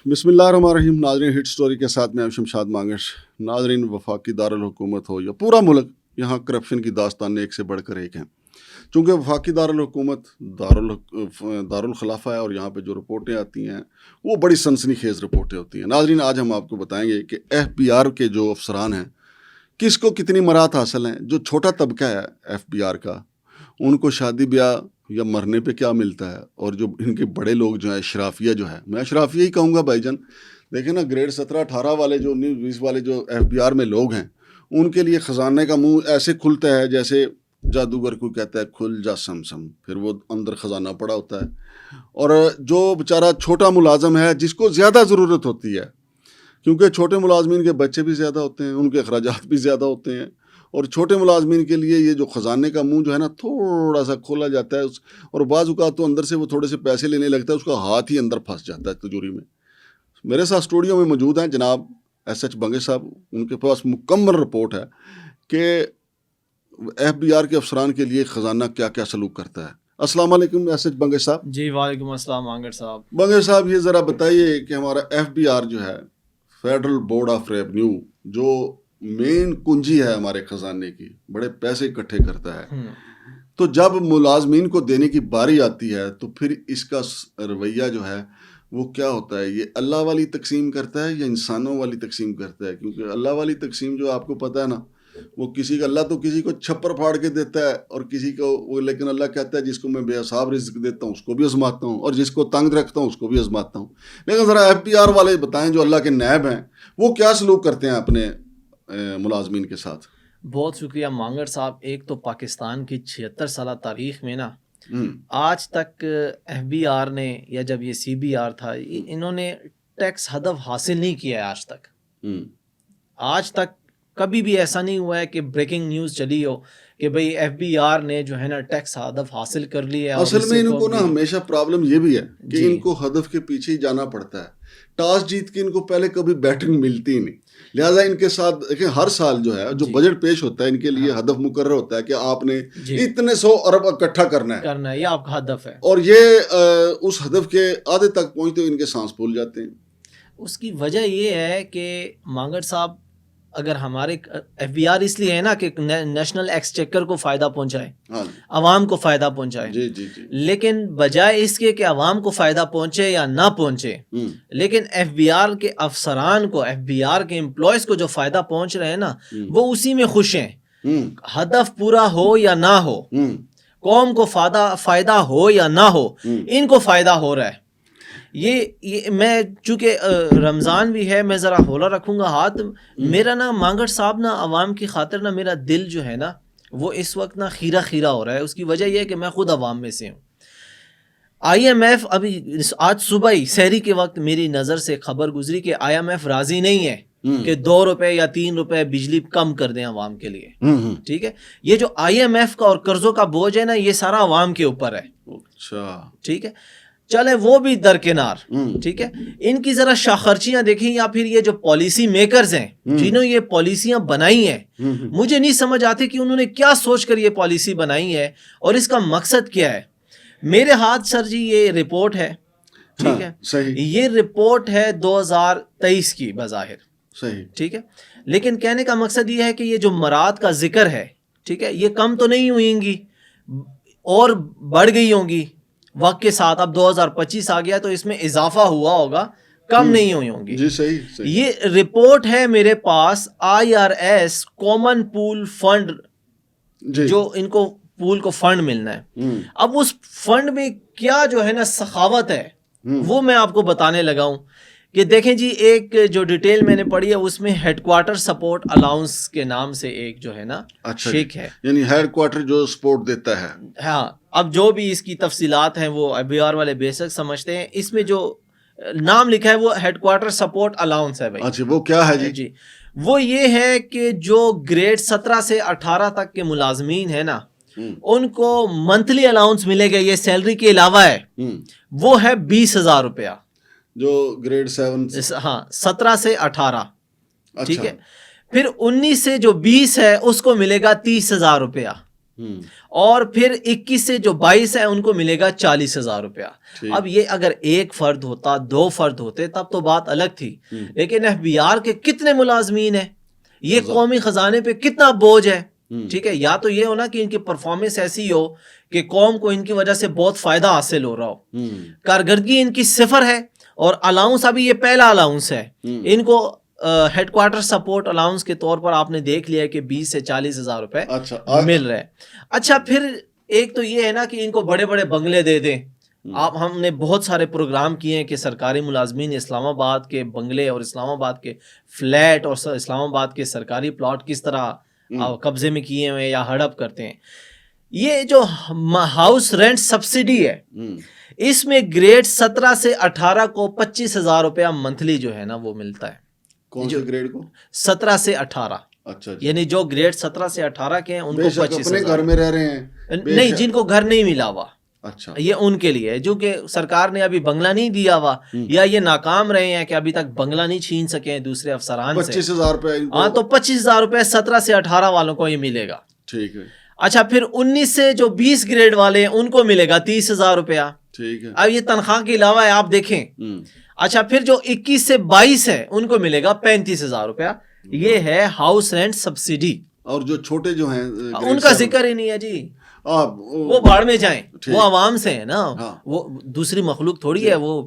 بسم اللہ الرحمن الرحیم. ناظرین، ہٹ سٹوری کے ساتھ میں شمشاد مانگش. ناظرین، وفاقی دارالحکومت ہو یا پورا ملک، یہاں کرپشن کی داستانیں ایک سے بڑھ کر ایک ہیں. چونکہ وفاقی دارالحکومت دارالخلافہ ہے، اور یہاں پہ جو رپورٹیں آتی ہیں وہ بڑی سنسنی خیز رپورٹیں ہوتی ہیں. ناظرین، آج ہم آپ کو بتائیں گے کہ FBR کے جو افسران ہیں کس کو کتنی مراد حاصل ہیں. جو چھوٹا طبقہ ہے FBR کا، ان کو شادی بیاہ یا مرنے پہ کیا ملتا ہے، اور جو ان کے بڑے لوگ جو ہیں، اشرافیہ جو ہے، میں اشرافیہ ہی کہوں گا بھائی جان. دیکھیں نا، گریڈ 17-18 والے جو 19-20 والے جو FBR میں لوگ ہیں، ان کے لیے خزانے کا منہ ایسے کھلتا ہے جیسے جادوگر کو کہتا ہے کھل جا سم سم، پھر وہ اندر خزانہ پڑا ہوتا ہے. اور جو بیچارہ چھوٹا ملازم ہے، جس کو زیادہ ضرورت ہوتی ہے، کیونکہ چھوٹے ملازمین کے بچے بھی زیادہ ہوتے ہیں، ان کے اخراجات بھی زیادہ ہوتے ہیں، اور چھوٹے ملازمین کے لیے یہ جو خزانے کا منہ جو ہے نا، تھوڑا سا کھولا جاتا ہے، اور بعض اوقات تو اندر سے وہ تھوڑے سے پیسے لینے لگتا ہے، اس کا ہاتھ ہی اندر پھنس جاتا ہے تجوری میں. میرے ساتھ اسٹوڈیو میں موجود ہیں جناب SH بنگے صاحب. ان کے پاس مکمل رپورٹ ہے کہ FBR کے افسران کے لیے خزانہ کیا کیا سلوک کرتا ہے. السلام علیکم SH بنگے صاحب. جی وعلیکم السلام آنگر صاحب. بنگے صاحب، یہ ذرا بتائیے کہ ہمارا FBR جو ہے، فیڈرل بورڈ آف ریونیو، جو مین کنجی ہے ہمارے خزانے کی، بڑے پیسے اکٹھے کرتا ہے، تو جب ملازمین کو دینے کی باری آتی ہے تو پھر اس کا رویہ جو ہے وہ کیا ہوتا ہے؟ یہ اللہ والی تقسیم کرتا ہے یا انسانوں والی تقسیم کرتا ہے؟ کیونکہ اللہ والی تقسیم جو آپ کو پتہ ہے نا، وہ کسی کا، اللہ تو کسی کو چھپر پھاڑ کے دیتا ہے، اور کسی کو وہ، لیکن اللہ کہتا ہے جس کو میں بے حساب رزق دیتا ہوں اس کو بھی آزماتا ہوں، اور جس کو تنگ رکھتا ہوں اس کو بھی آزماتا ہوں. لیکن ذرا FBR والے بتائیں، جو اللہ کے نائب ہیں، وہ کیا سلوک کرتے ہیں اپنے ملازمین کے ساتھ؟ بہت شکریہ مانگر صاحب. ایک تو پاکستان کی 76 سالہ تاریخ میں نا، آج تک FBR نے، یا جب یہ CBR تھا، انہوں نے ٹیکس ہدف حاصل نہیں کیا ہے آج تک. آج تک کبھی بھی ایسا نہیں ہوا ہے کہ بریکنگ نیوز چلی ہو کہ بھئی FBR نے جو ہے نا ٹیکس ہدف حاصل کر لیا ہے. اصل میں ان کو نا ہمیشہ پرابلم یہ بھی ہے کہ ان کو ہدف کے پیچھے ہی جانا پڑتا ہے. ٹاس جیت کے ان کو پہلے کبھی بیٹنگ ملتی ہی نہیں، لہٰذا ان کے ساتھ دیکھیں ہر سال جو ہے جو بجٹ پیش ہوتا ہے، ان کے لیے ہدف مقرر ہوتا ہے کہ آپ نے اتنے 100 ارب اکٹھا کرنا ہے، یہ آپ کا ہدف ہے، اور یہ اس ہدف کے آدھے تک پہنچتے ان کے سانس پھول جاتے ہیں. اس کی وجہ یہ ہے کہ مانگر صاحب، اگر ہمارے FBR اس لیے ہے نا کہ نیشنل ایکسچیکر کو فائدہ پہنچائے، عوام کو فائدہ پہنچائے. جی. لیکن بجائے اس کے کہ عوام کو فائدہ پہنچے یا نہ پہنچے، لیکن FBR کے افسران کو، FBR کے امپلائز کو جو فائدہ پہنچ رہے ہیں نا، وہ اسی میں خوش ہیں. ہدف پورا ہو یا نہ ہو، قوم کو فائدہ ہو یا نہ ہو، ان کو فائدہ ہو رہا ہے. یہ میں چونکہ رمضان بھی ہے، میں ذرا ہولہ رکھوں گا ہاتھ. میرا نا مانگڑ صاحب نا، عوام کی خاطر نا، میرا دل جو ہے نا وہ اس وقت نا خیرہ ہو رہا ہے. اس کی وجہ یہ ہے کہ میں خود عوام میں سے ہوں. IMF ابھی آج صبح ہی سحری کے وقت میری نظر سے خبر گزری کہ IMF راضی نہیں ہے کہ 2 روپے یا 3 روپے بجلی کم کر دیں عوام کے لیے. ٹھیک ہے، یہ جو IMF کا اور قرضوں کا بوجھ ہے نا، یہ سارا عوام کے اوپر ہے. اچھا، ٹھیک ہے، چلے وہ بھی درکنار. ٹھیک ہے، ان کی ذرا شاخرچیاں دیکھیں، یا پھر یہ جو پالیسی میکرز ہیں جنہوں یہ پالیسیاں بنائی ہیں، مجھے نہیں سمجھ آتی کہ انہوں نے کیا سوچ کر یہ پالیسی بنائی ہے اور اس کا مقصد کیا ہے. میرے ہاتھ سر جی یہ رپورٹ ہے. ٹھیک ہے، یہ رپورٹ ہے 2023 کی بظاہر. صحیح، ٹھیک ہے، لیکن کہنے کا مقصد یہ ہے کہ یہ جو مراد کا ذکر ہے، ٹھیک ہے، یہ کم تو نہیں ہوئیں گی، اور بڑھ گئی ہوں گی وقت کے ساتھ. اب 2025 آ گیا تو اس میں اضافہ ہوا ہوگا، کم نہیں ہوئی ہوں گی. جی صحیح. یہ رپورٹ ہے میرے پاس IRS کامن پول فنڈ، جو ان کو پول کو فنڈ ملنا ہے. اب اس فنڈ میں کیا جو ہے نا سخاوت ہے، وہ میں آپ کو بتانے لگا ہوں. کہ دیکھیں جی، ایک جو ڈیٹیل میں نے پڑھی ہے اس میں ہیڈ کوارٹر سپورٹ الاؤنس کے نام سے ایک جو ہے نا چیک ہے، یعنی ہیڈ کوارٹر جو سپورٹ دیتا ہے. ہاں، اب جو بھی اس کی تفصیلات ہیں وہ FBR والے بیسک سمجھتے ہیں. اس میں جو نام لکھا ہے وہ ہیڈ کوارٹر سپورٹ الاؤنس ہے بھائی. اچھا، وہ کیا ہے جی؟ وہ یہ ہے کہ جو گریڈ 17 سے 18 تک کے ملازمین ہیں نا، ان کو منتھلی الاؤنس ملے گا، یہ سیلری کے علاوہ ہے. وہ ہے 20,000 روپیہ، جو گریڈ 7، ہاں 17 سے 18. ٹھیک ہے، پھر 19 سے جو 20 ہے اس کو ملے گا 30,000 روپیہ. اور پھر 21 سے جو 22 ہے ان کو ملے گا 40,000 روپیہ. اب یہ اگر ایک فرد ہوتا 2 فرد ہوتے تب تو بات الگ تھی, لیکن FBR کے کتنے ملازمین ہیں, یہ قومی خزانے پہ کتنا بوجھ ہے. ٹھیک ہے, یا تو یہ ہونا کہ ان کی پرفارمنس ایسی ہو کہ قوم کو ان کی وجہ سے بہت فائدہ حاصل ہو رہا ہو, کارکردگی ان کی 0 ہے, اور الاؤنس ابھی یہ پہلا الاؤنس ہے ان کو ہیڈ کوارٹر سپورٹ الاؤنس کے طور پر آپ نے دیکھ لیا کہ 20 سے 40,000 روپے مل رہے. اچھا پھر ایک تو یہ ہے نا کہ ان کو بڑے بڑے بنگلے دے دیں. آپ ہم نے بہت سارے پروگرام کیے ہیں کہ سرکاری ملازمین اسلام آباد کے بنگلے اور اسلام آباد کے فلیٹ اور اسلام آباد کے سرکاری پلاٹ کس طرح قبضے میں کیے ہوئے یا ہڑپ کرتے ہیں. یہ جو ہاؤس رینٹ سبسڈی ہے اس میں گریڈ 17 سے 18 کو 25,000 روپیہ منتھلی جو ہے نا وہ ملتا ہے. کون سے گریڈ کو؟ 17 سے 18. اچھا, یعنی جو گریڈ 17 سے 18 کے ہیں ان کو 25,000. گھر میں رہ رہے ہیں نہیں, جن کو گھر نہیں ملا ہوا, اچھا یہ ان کے لیے, جو کہ سرکار نے ابھی بنگلہ نہیں دیا ہوا یا یہ ناکام رہے ہیں کہ ابھی تک بنگلہ نہیں چھین سکے دوسرے افسران سے. 25,000 روپے. ہاں, تو 25,000 روپے 17 سے 18 والوں کو یہ ملے گا. ٹھیک ہے. اچھا پھر 19 سے جو 20 گریڈ والے ہیں ان کو ملے گا 30,000 روپیہ. ٹھیک ہے. اب یہ تنخواہ کے علاوہ ہے, آپ دیکھیں. اچھا پھر جو 21 سے 22 ہے ان کو ملے گا 35,000 روپیہ. یہ ہے ہاؤس رینٹ سبسڈی. اور جو چھوٹے جو ہیں ان کا ذکر ہی نہیں ہے جی, وہ بھاڑ میں جائیں, وہ عوام سے ہیں نا, وہ دوسری مخلوق تھوڑی ہے. وہ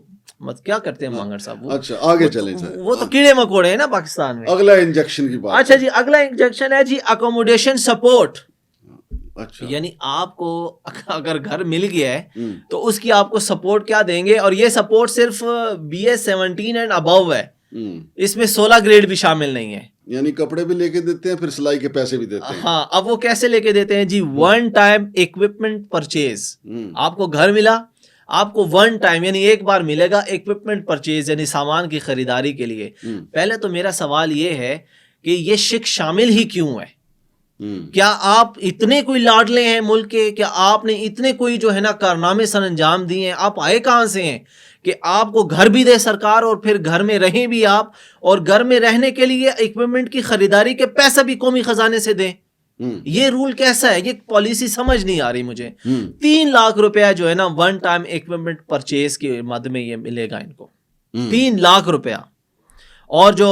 کیا کرتے ہیں مانگڑ صاحب. اچھا آگے چلیں سر, وہ تو کیڑے مکوڑے ہیں نا پاکستان میں. اگلا انجیکشن کی بات. اچھا جی, اگلا انجیکشن ہے جی اکوموڈیشن سپورٹ. اچھا, یعنی آپ کو اگر گھر مل گیا ہے تو اس کی آپ کو سپورٹ کیا دیں گے, اور یہ سپورٹ صرف BS 17 اینڈ ابو ہے, اس میں 16 گریڈ بھی شامل نہیں ہے. یعنی کپڑے بھی لے کے دیتے ہیں, پھر سلائی کے پیسے بھی دیتے ہیں. ہاں, اب وہ کیسے لے کے دیتے ہیں جی, 1 ٹائم اکوپمنٹ پرچیز. آپ کو گھر ملا, آپ کو 1 ٹائم یعنی ایک بار ملے گا اکوپمنٹ پرچیز, یعنی سامان کی خریداری کے لیے. پہلے تو میرا سوال یہ ہے کہ یہ شک شامل ہی کیوں ہے؟ کیا آپ اتنے کوئی لاڈلے ہیں ملک کے, کیا آپ نے اتنے کوئی جو ہے نا کارنامے سر انجام دیے ہیں؟ آپ آئے کہاں سے ہیں کہ آپ کو گھر بھی دے سرکار اور پھر گھر میں رہیں بھی آپ, اور گھر میں رہنے کے لیے اکوپمنٹ کی خریداری کے پیسے بھی قومی خزانے سے دیں؟ یہ رول کیسا ہے؟ یہ پالیسی سمجھ نہیں آ رہی مجھے. 3 لاکھ روپیہ جو ہے نا 1 ٹائم اکوپمنٹ پرچیز کے مد میں یہ ملے گا ان کو, 3 لاکھ روپیہ. اور جو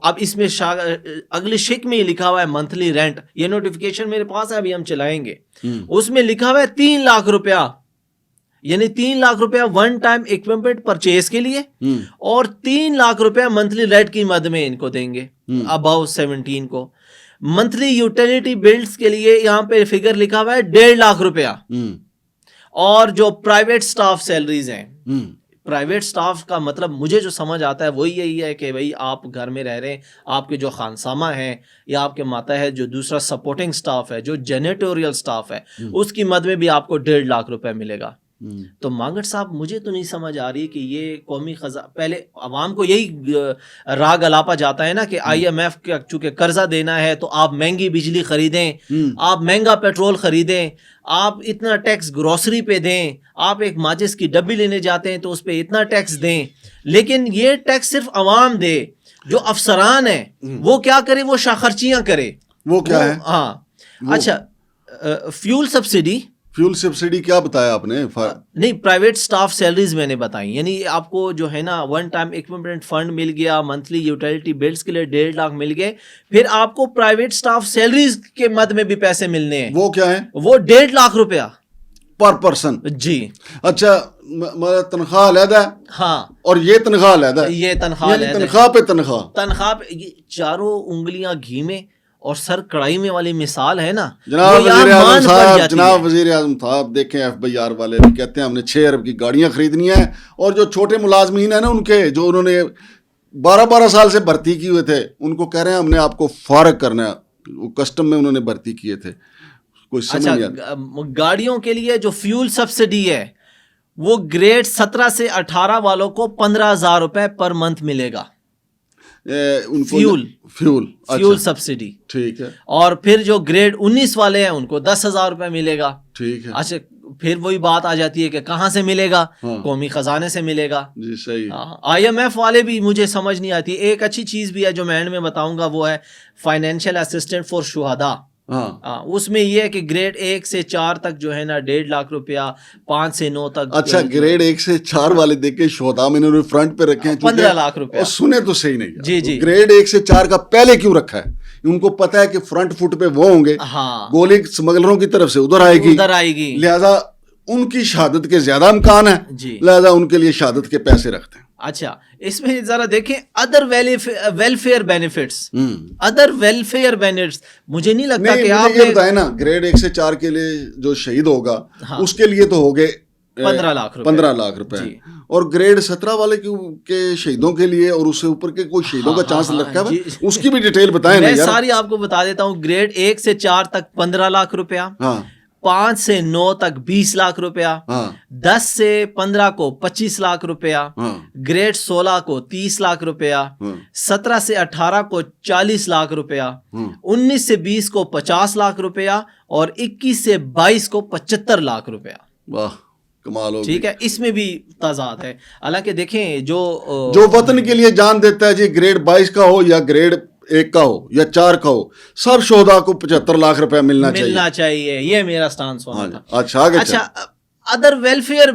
اب اس میں اگلی شک میں یہ لکھا ہوا ہے منتھلی رینٹ, یہ نوٹیفیکیشن میرے پاس ہے, ابھی ہم چلائیں گے. اس میں لکھا ہوا ہے 3 لاکھ روپیہ, یعنی 3 لاکھ روپیہ 1 ٹائم اکوپمنٹ پرچیز کے لیے, اور 3 لاکھ روپیہ منتھلی رینٹ کی مد میں ان کو دیں گے ابو 17 کو. منتھلی یوٹیلیٹی بلز کے لیے یہاں پہ فگر لکھا ہوا ہے 1.5 لاکھ روپیہ. اور جو پرائیویٹ سٹاف سیلریز ہیں, پرائیویٹ سٹاف کا مطلب مجھے جو سمجھ آتا ہے وہی یہی ہے کہ بھئی آپ گھر میں رہ رہے ہیں, آپ کے جو خانسامہ ہیں یا آپ کے ماتحت جو دوسرا سپورٹنگ سٹاف ہے, جو جینیٹوریل سٹاف ہے, اس کی مد میں بھی آپ کو 1.5 لاکھ روپے ملے گا. تو مانگڑ صاحب مجھے تو نہیں سمجھ آ رہی کہ یہ قومی پہلے عوام کو یہی راگ الاپا جاتا ہے نا کہ IMF کا چونکہ قرضہ دینا ہے تو آپ مہنگی بجلی خریدیں, آپ مہنگا پیٹرول خریدیں, آپ اتنا ٹیکس گروسری پہ دیں, آپ ایک ماچس کی ڈبی لینے جاتے ہیں تو اس پہ اتنا ٹیکس دیں. لیکن یہ ٹیکس صرف عوام دے, جو افسران ہیں وہ کیا کرے, وہ شاخرچیاں کرے. وہ کیا ہے؟ ہاں اچھا, فیول سبسڈی. فیول سبسڈی کیا بتایا آپ نے؟ نہیں, پرائیویٹ سٹاف سیلریز میں نے بتائی. یعنی آپ کو جو ہے نا 1 ٹائم اکوپمنٹ فنڈ مل گیا, منتھلی یوٹیلیٹی بلز کے لیے 1.5 لاکھ مل گئے, پھر آپ کو پرائیویٹ سٹاف سیلریز کے مد میں بھی پیسے ملنے ہیں. وہ کیا ہے؟ وہ 1.5 لاکھ روپیہ پر پرسن. جی اچھا, تنخواہ علیحدہ ہے. ہاں, اور یہ تنخواہ علیحدہ ہے. یہ تنخواہ تنخواہ پہ تنخواہ پہ چاروں انگلیاں گھی میں اور سر کڑائی میں والی مثال ہے نا. جناب وزیر اعظم صاحب دیکھیں, FBR والے بھی کہتے ہیں ہم نے 6 ارب کی گاڑیاں خریدنی ہیں, اور جو چھوٹے ملازمین ہیں نا ان کے, جو انہوں نے 12 سال سے بھرتی کیے ہوئے تھے, ان کو کہہ رہے ہیں ہم نے آپ کو فارغ کرنا ہے. وہ کسٹم میں انہوں نے بھرتی کیے تھے. اچھا, گاڑیوں کے لیے جو فیول سبسڈی ہے وہ گریڈ 17 سے 18 والوں کو 15,000 روپے پر منتھ ملے گا. Fuel subsidy. ٹھیک ہے. اور پھر جو گریڈ 19 والے ہیں ان کو 10,000 روپے ملے گا. ٹھیک ہے. اچھا, پھر وہی بات آ جاتی ہے کہ کہاں سے ملے گا؟ قومی خزانے سے ملے گا. جی صحیح. IMF والے بھی مجھے سمجھ نہیں آتی. ایک اچھی چیز بھی ہے جو میں اینڈ میں بتاؤں گا, وہ ہے فائنینشیل اسسٹنٹ فار شہداء. ہاں اس میں یہ ہے کہ گریڈ 1 سے 4 تک جو ہے نا 1.5 لاکھ روپیہ، 5 سے 9 تک اچھا گریڈ 1 سے 4 والے دیکھیں شہداء میں انہوں نے فرنٹ پہ رکھے ہیں 15 لاکھ روپیہ. اور سنے تو صحیح نہیں. جی گریڈ 1 سے 4 کا پہلے کیوں رکھا ہے؟ ان کو پتا ہے کہ فرنٹ فٹ پہ وہ ہوں گے، گولی اسمگلروں کی طرف سے ادھر آئے گی، لہذا ان کی شہادت کے زیادہ امکان ہے، لہذا ان کے لیے شہادت کے پیسے رکھتے ہیں. اچھا اس میں ذرا دیکھیں other welfare benefits, other welfare benefits. مجھے نہیں لگتا کہ آپ یہ بتائیں نا گریڈ 1 سے 4 کے لیے جو شہید ہوگا اس کے لیے تو ہو گئے 15 لاکھ روپے، اور گریڈ 17 والے کے شہیدوں کے لیے اور اس سے اوپر کے کوئی شہیدوں کا چانس لگتا ہے، اس کی بھی ڈیٹیل بتائیں. میں ساری آپ کو بتا دیتا ہوں. گریڈ 1 سے 4 تک 15 لاکھ روپیہ، 5 سے 9 تک 20 لاکھ روپیہ، 10 سے 15 کو 25 لاکھ روپیہ، گریڈ 16 کو 30 لاکھ روپیہ، 17 سے 18 کو 40 لاکھ روپیہ، 19 سے 20 کو 50 لاکھ روپیہ، اور 21 سے 22 کو 75 لاکھ روپیہ. واہ کمال ہو. ٹھیک ہے، اس میں بھی تضاد ہے. حالانکہ دیکھیں جو وطن کے لیے جان دیتا ہے جی، گریڈ 22 کا ہو یا گریڈ 1 کا ہو یا 4 کا ہو، سب شہداء کو 75 لاکھ روپے ملنا چاہیے. یہ میرا سٹانس ہونا تھا. اچھا ادر ویلفیئر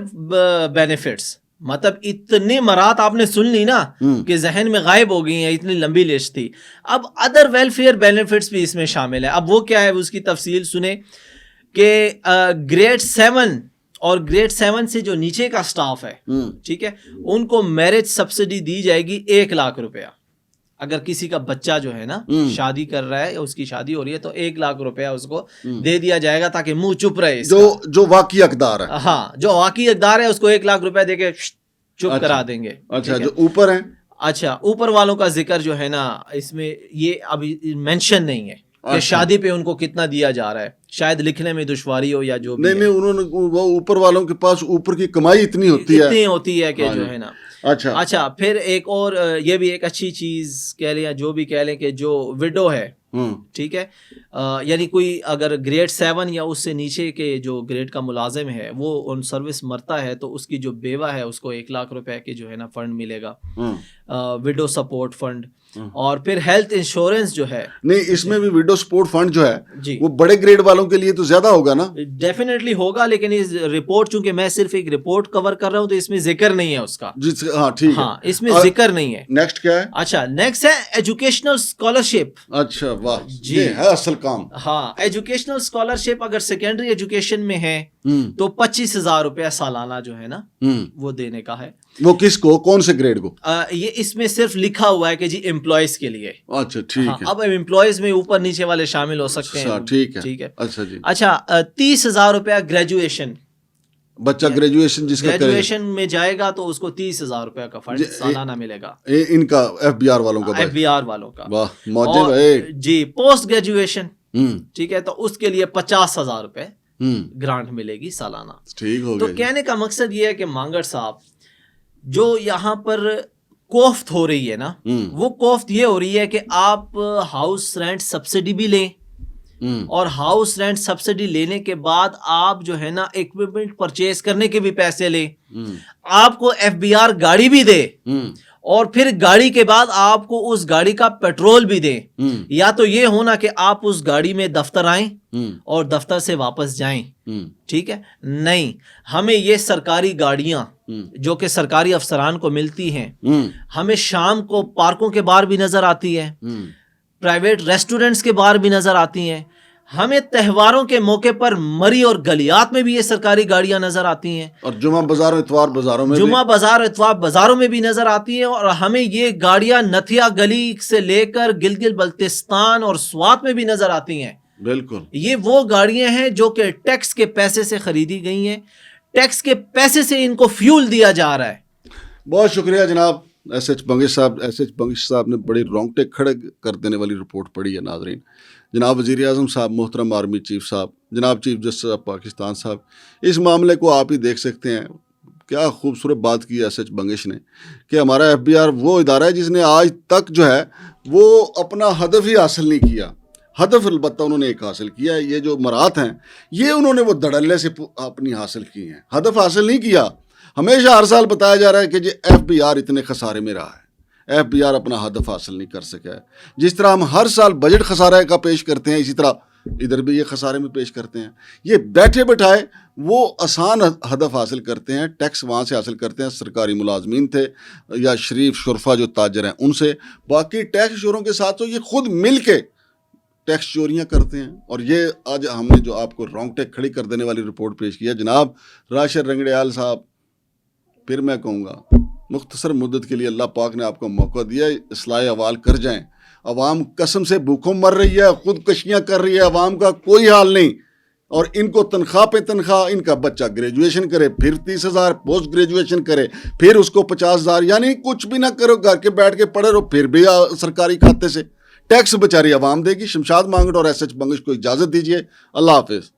بینیفٹس، مطلب اتنے مرات آپ نے سن لی نا کہ ذہن میں غائب ہو گئی ہیں، اتنی لمبی لسٹ تھی. اب ادر ویلفیئر بینیفٹس بھی اس میں شامل ہے. اب وہ کیا ہے اس کی تفصیل سنیں کہ گریڈ 7 اور گریڈ 7 سے جو نیچے کا سٹاف ہے، ٹھیک ہے، ان کو میرج سبسڈی دی جائے گی 1 لاکھ روپیہ. اگر کسی کا بچہ جو ہے نا شادی کر رہا ہے یا اس کی شادی ہو رہی ہے تو 1 لاکھ روپیہ اس کو دے دیا جائے گا تاکہ منہ چپ رہے. جو واقعی حقدار ہے، ہاں جو واقعی حقدار ہے اس کو 1 لاکھ روپیہ دے کے چپ کرا دیں گے. اچھا جو اوپر ہیں، اچھا اوپر والوں کا ذکر جو ہے نا اس میں یہ ابھی مینشن نہیں ہے کہ شادی پہ ان کو کتنا دیا جا رہا ہے. شاید لکھنے میں دشواری ہو یا جو بھی. نہیں انہوں نے وہ اوپر والوں کے پاس اوپر کی کمائی اتنی ہوتی ہے کہ جو ہے نا. اچھا پھر ایک اور یہ بھی ایک اچھی چیز کہہ لیں یا جو بھی کہہ لیں کہ جو وڈو ہے، ٹھیک ہے، یعنی کوئی اگر گریڈ 7 یا اس سے نیچے کے جو گریڈ کا ملازم ہے وہ ان سروس مرتا ہے تو اس کی جو بیوہ ہے اس کو 1 لاکھ روپے کی جو ہے نا فنڈ ملے گا، وڈو سپورٹ فنڈ. اور پھر ہیلتھ انشورنس جو ہے، نہیں اس میں بھی وڈو سپورٹ فنڈ جو ہے جی وہ بڑے گریڈ والوں کے لیے تو زیادہ ہوگا نا. ڈیفینیٹلی ہوگا، لیکن اس رپورٹ چونکہ میں صرف ایک رپورٹ کور کر رہا ہوں تو اس میں ذکر نہیں ہے اس کا. ہاں ٹھیک ہے، ہاں اس میں ذکر نہیں ہے. نیکسٹ کیا ہے؟ اچھا نیکسٹ ہے ایجوکیشنل اسکالرشپ. اچھا واہ یہ ہے اصل کام. ہاں ایجوکیشنل اسکالرشپ اگر سیکنڈری ایجوکیشن میں ہے تو 25,000 روپیہ سالانہ جو ہے نا وہ دینے کا ہے. وہ کس کو، کون سے گریڈ کو؟ یہ اس میں صرف لکھا ہوا ہے کہ جی امپلائیز کے لیے. اچھا ٹھیک ہے. اب امپلائیز میں اوپر نیچے والے شامل ہو سکتے ہیں. ٹھیک ہے. اچھا جی. اچھا 30,000 روپیہ گریجویشن، بچہ گریجویشن جس کا گریجویشن میں جائے گا تو اس کو 30,000 روپے کا فنڈ سالانہ ملے گا. ان کا ایف بی آر والوں کا، ایف بی آر والوں کا. واہ موجب ہے جی. پوسٹ گریجویشن، ٹھیک ہے، تو اس کے لیے 50,000 روپے گرانٹ ملے گی سالانہ. ٹھیک ہو تو گیا. کہنے کا مقصد یہ ہے کہ مانگڑ صاحب جو یہاں پر کوفت ہو رہی ہے نا، وہ کوفت یہ ہو رہی ہے کہ آپ ہاؤس رینٹ سبسڈی بھی لیں اور ہاؤس رینٹ سبسڈی لینے کے بعد آپ جو ہے نا ایکوپمنٹ پرچیز کرنے کے بھی پیسے لیں، آپ کو ایف بی آر گاڑی بھی دے اور پھر گاڑی کے بعد آپ کو اس گاڑی کا پیٹرول بھی دیں. یا تو یہ ہونا کہ آپ اس گاڑی میں دفتر آئیں اور دفتر سے واپس جائیں، ٹھیک ہے. نہیں، ہمیں یہ سرکاری گاڑیاں جو کہ سرکاری افسران کو ملتی ہیں ہمیں شام کو پارکوں کے باہر بھی نظر آتی ہے، پرائیویٹ ریسٹورنٹس کے باہر بھی نظر آتی ہیں، ہمیں تہواروں کے موقع پر مری اور گلیات میں بھی یہ سرکاری گاڑیاں نظر آتی ہیں، اور جمعہ بازار اتوار بازاروں میں، جمعہ بازار اتوار بازاروں میں بھی نظر آتی ہیں. اور ہمیں یہ گاڑیاں نتھیا گلی سے لے کر گلگت بلتستان اور سوات میں بھی نظر آتی ہیں. بالکل یہ وہ گاڑیاں ہیں جو کہ ٹیکس کے پیسے سے خریدی گئی ہیں، ٹیکس کے پیسے سے ان کو فیول دیا جا رہا ہے. بہت شکریہ جناب ایس ایچ بنگش صاحب نے بڑی رونگٹے کھڑے کر دینے والی رپورٹ پڑھی ہے. ناظرین، جناب وزیر اعظم صاحب، محترم آرمی چیف صاحب، جناب چیف جسٹس آف پاکستان صاحب، اس معاملے کو آپ ہی دیکھ سکتے ہیں. کیا خوبصورت بات کی ایس ایچ بنگش نے کہ ہمارا ایف بی آر وہ ادارہ ہے جس نے آج تک جو ہے وہ اپنا ہدف ہی حاصل نہیں کیا. ہدف البتہ انہوں نے ایک حاصل کیا ہے، یہ جو مرات ہیں یہ انہوں نے وہ دھڑلے سے اپنی حاصل کی ہیں، ہدف حاصل نہیں کیا. ہمیشہ ہر سال بتایا جا رہا ہے کہ جی ایف بی آر اتنے خسارے میں رہا ہے، ایف بی آر اپنا ہدف حاصل نہیں کر سکا ہے. جس طرح ہم ہر سال بجٹ خسارے کا پیش کرتے ہیں اسی طرح ادھر بھی یہ خسارے میں پیش کرتے ہیں. یہ بیٹھے بٹھائے وہ آسان ہدف حاصل کرتے ہیں, ٹیکس وہاں سے حاصل کرتے ہیں, سرکاری ملازمین تھے یا شریف شرفا جو تاجر ہیں ان سے, باقی ٹیکس چوروں کے ساتھ تو یہ خود مل کے ٹیکس چوریاں کرتے ہیں. اور یہ آج ہم نے جو آپ کو رونگٹے کھڑی کر دینے والی رپورٹ پیش کی ہے جناب راشد رنگڑیال صاحب, پھر میں کہوں گا مختصر مدت کے لیے اللہ پاک نے آپ کو موقع دیا, اصلاح احوال کر جائیں. عوام قسم سے بھوکوں مر رہی ہے, خودکشیاں کر رہی ہے, عوام کا کوئی حال نہیں. اور ان کو تنخواہ پہ تنخواہ, ان کا بچہ گریجویشن کرے پھر 30,000, پوسٹ گریجویشن کرے پھر اس کو 50,000, یعنی کچھ بھی نہ کرو, گھر کے بیٹھ کے پڑھے رہو پھر بھی سرکاری کھاتے سے ٹیکس بیچاری عوام دے گی. شمشاد مانگٹ اور ایس ایچ بنگش کو اجازت دیجیے. اللہ حافظ.